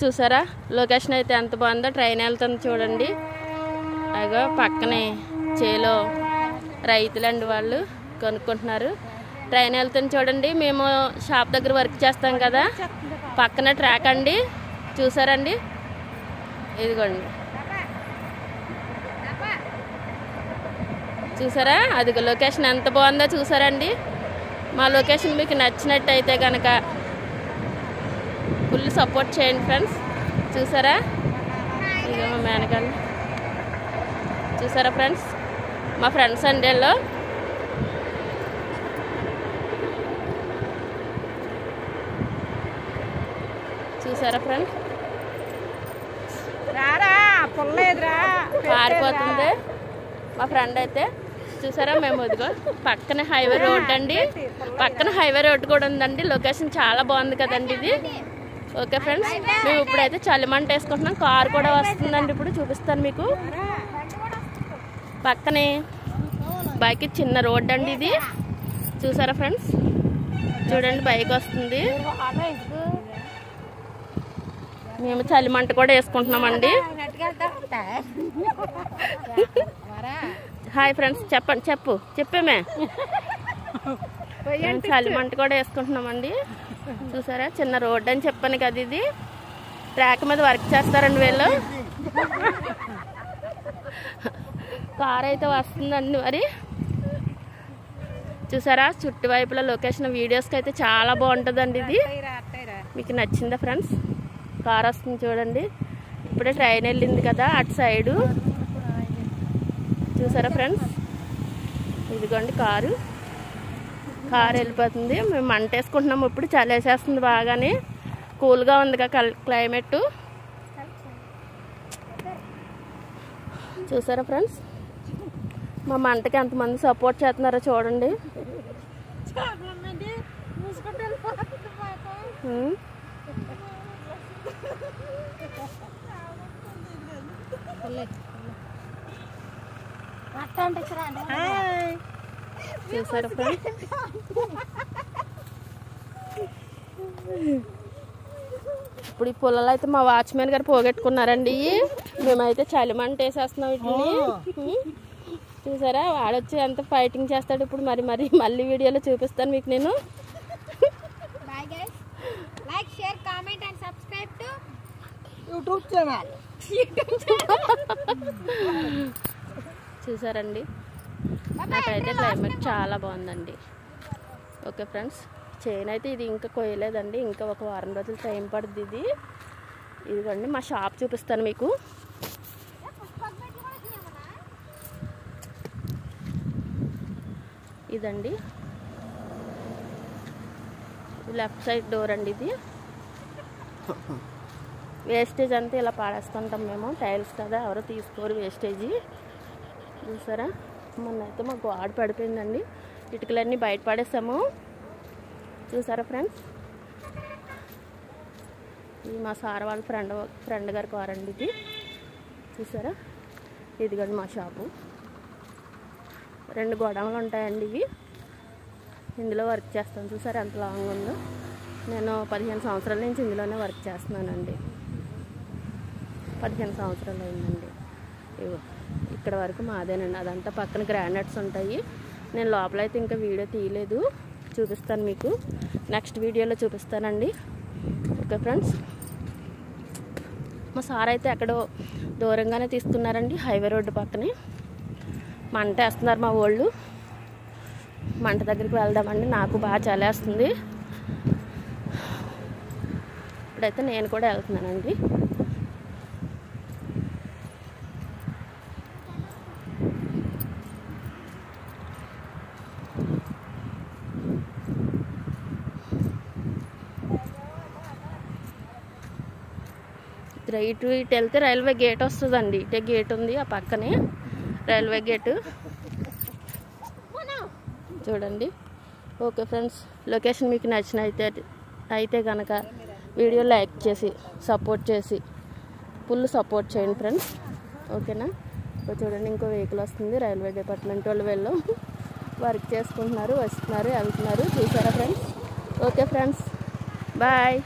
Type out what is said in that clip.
చూసారా లొకేషన్ అయితే ఎంత బాగుందో. ట్రైన్ వెళ్తుంది చూడండి. అగో పక్కనే చేలో రైతులండి వాళ్ళు కొనుక్కుంటున్నారు. ట్రైన్ వెళ్తుంది చూడండి. మేము షాప్ దగ్గర వర్క్ చేస్తాం కదా, పక్కన ట్రాక్ అండి. చూసారండి, ఇదిగోండి చూసారా, అది లొకేషన్ ఎంత బాగుందో చూసారండి. మా లొకేషన్ మీకు నచ్చినట్టయితే కనుక ఫుల్ సపోర్ట్ చేయండి ఫ్రెండ్స్. చూసారా, ఇక మా మేనగాళ్ళు చూసారా ఫ్రెండ్స్, మా ఫ్రెండ్స్ అండేలో చూసారా ఫ్రెండ్స్, పారిపోతుంది మా ఫ్రెండ్ అయితే. చూసారా, మేము ఇదిగో పక్కన హైవే రోడ్ అండి, పక్కన హైవే రోడ్ కూడా ఉందండి. లొకేషన్ చాలా బాగుంది కదండి ఇది. ఓకే ఫ్రెండ్స్, మేము ఇప్పుడైతే చలిమంట వేసుకుంటున్నాం. కార్ కూడా వస్తుందండి, ఇప్పుడు చూపిస్తాను మీకు. పక్కనే బైక్ చిన్న రోడ్ అండి ఇది. చూసారా ఫ్రెండ్స్, చూడండి బైక్ వస్తుంది. మేము చలిమంట కూడా వేసుకుంటున్నామండి. హాయ్ ఫ్రెండ్స్, చెప్పండి, చెప్పేమే. చలిమంట కూడా వేసుకుంటున్నామండి. చూసారా, చిన్న రోడ్ అని చెప్పాను కదా, ఇది ట్రాక్ మీద వర్క్ చేస్తారండి వీళ్ళు. కార్ అయితే వస్తుందండి మరి. చూసారా, చుట్టువైపుల లొకేషన్ వీడియోస్కి అయితే చాలా బాగుంటుందండి ఇది. మీకు నచ్చిందా ఫ్రెండ్స్? కార్ వస్తుంది చూడండి. ఇప్పుడే ట్రైన్ వెళ్ళింది కదా అటు సైడు. చూసారా ఫ్రెండ్స్, ఇదిగోండి కారు వెళ్ళిపోతుంది. మేము మంట వేసుకుంటున్నాము. ఇప్పుడు చలి వేసేస్తుంది బాగానే, కూల్గా ఉంది కదా క్లైమేట్. చూసారా ఫ్రెండ్స్, మా మంటకి ఎంతమంది సపోర్ట్ చేస్తున్నారో చూడండి. చూసారా ఫ్రెండ్స్, ఇప్పుడు ఈ పొలాలు అయితే మా వాచ్మెన్ గారు పోగొట్టుకున్నారండి. మేమైతే చలిమంట వేసేస్తున్నాం వీటిని. చూసారా, వాడొచ్చి ఎంత ఫైటింగ్ చేస్తాడు ఇప్పుడు. మళ్ళీ వీడియోలో చూపిస్తాను మీకు నేను. చూసారండి, నాకైతే క్లైమేట్ చాలా బాగుందండి. ఓకే ఫ్రెండ్స్, చైన్ అయితే ఇది ఇంకా కొయ్యలేదండి, ఇంకా ఒక వారం రోజులు టైం పడుతుంది ఇది. ఇదిగోండి మా షాప్ చూపిస్తాను మీకు. ఇదండి లెఫ్ట్ సైడ్ డోర్ అండి ఇది. వేస్టేజ్ అంతా ఇలా పాడేస్తుంటాం మేము, టైల్స్ కదా, ఎవరో తీసుకోరు వేస్టేజీ. చూసారా, మొన్నైతే మా గోడ పడిపోయిందండి, ఇటుకలన్నీ బయట పడేసాము. చూసారా ఫ్రెండ్స్, ఇది మా సార్ వాళ్ళ ఫ్రెండ్ గారి కార్ అండి ఇది. చూసారా, ఇదిగోండి మా షాపు. 2 గోడౌన్లు ఉంటాయండి ఇవి. ఇందులో వర్క్ చేస్తాను. చూసారా ఎంత లాంగ్ ఉందో. నేను 15 సంవత్సరాల నుంచి ఇందులోనే వర్క్ చేస్తున్నానండి. 15 సంవత్సరాలు అయిందండి. ఇక్కడ వరకు మాదేనండి. అదంతా పక్కన గ్రానైట్స్ ఉంటాయి. నేను లోపలైతే ఇంకా వీడియో తీయలేదు, చూపిస్తాను మీకు నెక్స్ట్ వీడియోలో చూపిస్తానండి. ఓకే ఫ్రెండ్స్, మా సార్ అయితే ఎక్కడో దూరంగానే తీస్తున్నారండి, హైవే రోడ్డు పక్కనే. మంట వేస్తున్నారు మా వాళ్ళు. మంట దగ్గరికి వెళ్దామండి, నాకు బాగా చలేస్తుంది. ఇప్పుడైతే నేను కూడా వెళ్తున్నానండి. ఇటు వెళ్తే రైల్వే గేట్ వస్తుందండి. ఇటే గేట్ ఉంది, ఆ పక్కనే రైల్వే గేటు చూడండి. ఓకే ఫ్రెండ్స్, లొకేషన్ మీకు అయితే కనుక వీడియో లైక్ చేసి సపోర్ట్ చేసి ఫుల్ సపోర్ట్ చేయండి ఫ్రెండ్స్. ఓకేనా? చూడండి, ఇంకో వెహికల్ వస్తుంది. రైల్వే డిపార్ట్మెంట్ వాళ్ళు వెళ్ళు వర్క్ చేసుకుంటున్నారు, వస్తున్నారు, వెళ్తున్నారు. చూసారా ఫ్రెండ్స్? Okay friends, bye.